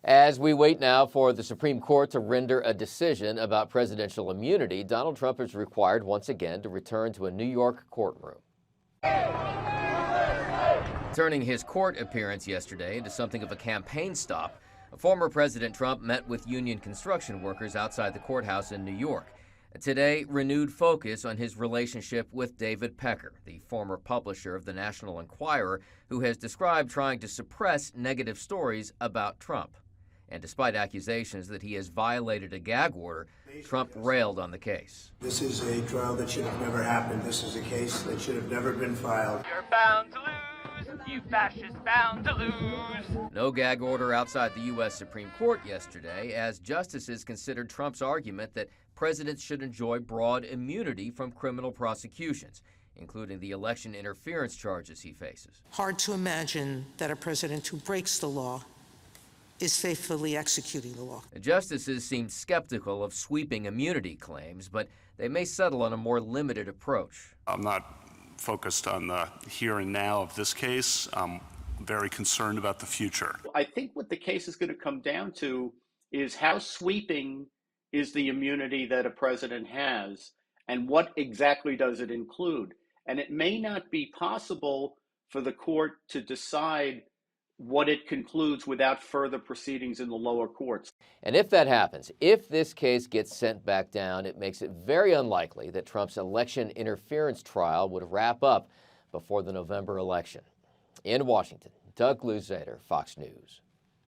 As we wait now for the Supreme Court to render a decision about presidential immunity, Donald Trump is required once again to return to a New York courtroom. Turning his court appearance yesterday into something of a campaign stop, former President Trump met with union construction workers outside the courthouse in New York. Today, renewed focus on his relationship with David Pecker, the former publisher of the National Enquirer, who has described trying to suppress negative stories about Trump. And despite accusations that he has violated a gag order, Trump railed on the case. This is a trial that should have never happened. This is a case that should have never been filed. You're bound to lose, you fascists bound to lose. No gag order outside the U.S. Supreme Court yesterday, as justices considered Trump's argument that presidents should enjoy broad immunity from criminal prosecutions, including the election interference charges he faces. Hard to imagine that a president who breaks the law is faithfully executing the law. Justices seem skeptical of sweeping immunity claims, but they may settle on a more limited approach. I'm not focused on the here and now of this case. I'm very concerned about the future. I think what the case is going to come down to is how sweeping is the immunity that a president has, and what exactly does it include? And it may not be possible for the court to decide what it concludes without further proceedings in the lower courts. And if that happens, if this case gets sent back down, it makes it very unlikely that Trump's election interference trial would wrap up before the November election. In Washington, Doug Luzader, Fox News.